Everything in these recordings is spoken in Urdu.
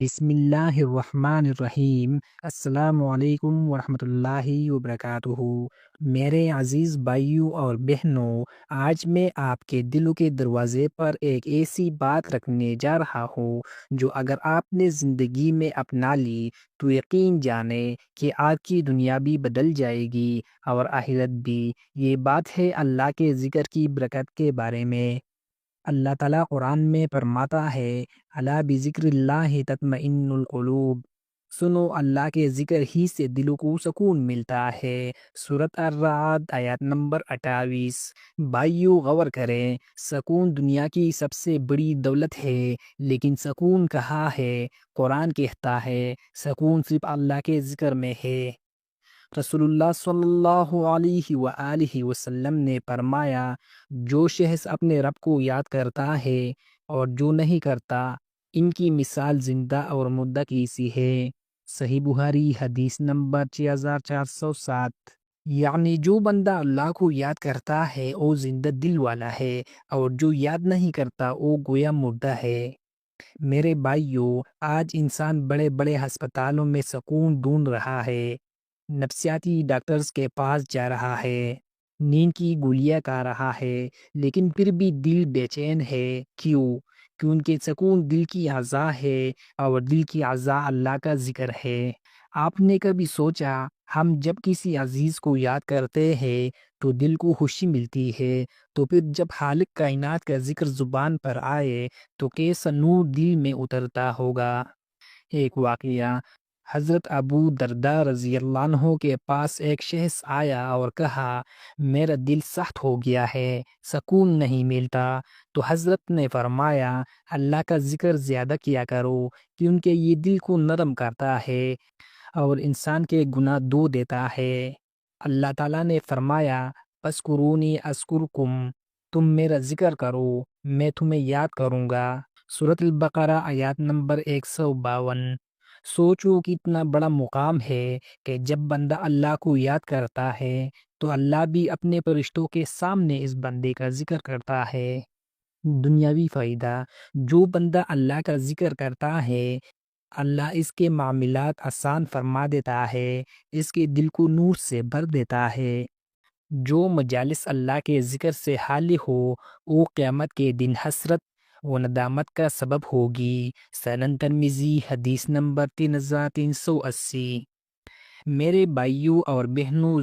بسم اللہ الرحمن الرحیم۔ السلام علیکم ورحمۃ اللہ وبرکاتہ۔ میرے عزیز بھائیوں اور بہنوں، آج میں آپ کے دلوں کے دروازے پر ایک ایسی بات رکھنے جا رہا ہوں جو اگر آپ نے زندگی میں اپنا لی تو یقین جانیں کہ آپ کی دنیا بھی بدل جائے گی اور آخرت بھی۔ یہ بات ہے اللہ کے ذکر کی برکت کے بارے میں۔ اللہ تعالیٰ قرآن میں فرماتا ہے، الا بذکر اللہ تطمئن القلوب۔ سنو، اللہ کے ذکر ہی سے دلوں کو سکون ملتا ہے۔ سورۃ الرعد آیت نمبر 28۔ بھائیو غور کریں، سکون دنیا کی سب سے بڑی دولت ہے، لیکن سکون کہاں ہے؟ قرآن کہتا ہے سکون صرف اللہ کے ذکر میں ہے۔ رسول اللہ صلی اللہ علیہ وآلہ وسلم نے فرمایا، جو شخص اپنے رب کو یاد کرتا ہے اور جو نہیں کرتا، ان کی مثال زندہ اور مردہ کی سی ہے۔ صحیح بخاری حدیث نمبر 6407۔ یعنی جو بندہ اللہ کو یاد کرتا ہے وہ زندہ دل والا ہے، اور جو یاد نہیں کرتا وہ گویا مردہ ہے۔ میرے بھائیوں، آج انسان بڑے بڑے ہسپتالوں میں سکون ڈھونڈ رہا ہے، نفسیاتی ڈاکٹرز کے پاس جا رہا ہے، نیند کی گولیاں کھا رہا ہے، لیکن پھر بھی دل بے چین ہے۔ کیوں؟ کیونکہ سکون دل کی غذا ہے، اور دل کی غذا اللہ کا ذکر ہے۔ آپ نے کبھی سوچا، ہم جب کسی عزیز کو یاد کرتے ہیں تو دل کو خوشی ملتی ہے، تو پھر جب خالق کائنات کا ذکر زبان پر آئے تو کیسا نور دل میں اترتا ہوگا۔ ایک واقعہ، حضرت ابو درداء رضی اللہ عنہ کے پاس ایک شخص آیا اور کہا، میرا دل سخت ہو گیا ہے، سکون نہیں ملتا۔ تو حضرت نے فرمایا، اللہ کا ذکر زیادہ کیا کرو، کیونکہ یہ دل کو نرم کرتا ہے اور انسان کے گناہ دھو دیتا ہے۔ اللہ تعالیٰ نے فرمایا، فاذکرونی اذکرکم، تم میرا ذکر کرو، میں تمہیں یاد کروں گا۔ سورۃ البقرہ آیات نمبر 152۔ سوچو کتنا بڑا مقام ہے کہ جب بندہ اللہ کو یاد کرتا ہے تو اللہ بھی اپنے فرشتوں کے سامنے اس بندے کا ذکر کرتا ہے۔ دنیاوی فائدہ، جو بندہ اللہ کا ذکر کرتا ہے، اللہ اس کے معاملات آسان فرما دیتا ہے، اس کے دل کو نور سے بھر دیتا ہے۔ جو مجالس اللہ کے ذکر سے خالی ہو، وہ قیامت کے دن حسرت و ندامت کا سبب ہوگی۔ سنن ترمذی حدیث نمبر 3380۔ میرے بھائیوں اور بہنوں،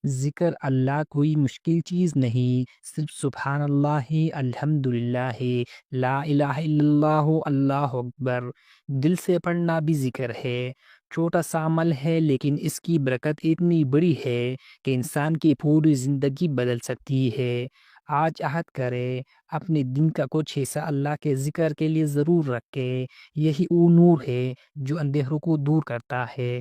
ذکر اللہ کوئی مشکل چیز نہیں، صرف سبحان اللہ، الحمدللہ، لا الہ الا اللہ، اللہ اکبر، دل سے پڑھنا بھی ذکر ہے۔ چھوٹا سا عمل ہے، لیکن اس کی برکت اتنی بڑی ہے کہ انسان کی پوری زندگی بدل سکتی ہے۔ آج عہد کرے، اپنے دن کا کچھ حصہ اللہ کے ذکر کے لیے ضرور رکھے۔ یہی وہ نور ہے جو اندھیروں کو دور کرتا ہے۔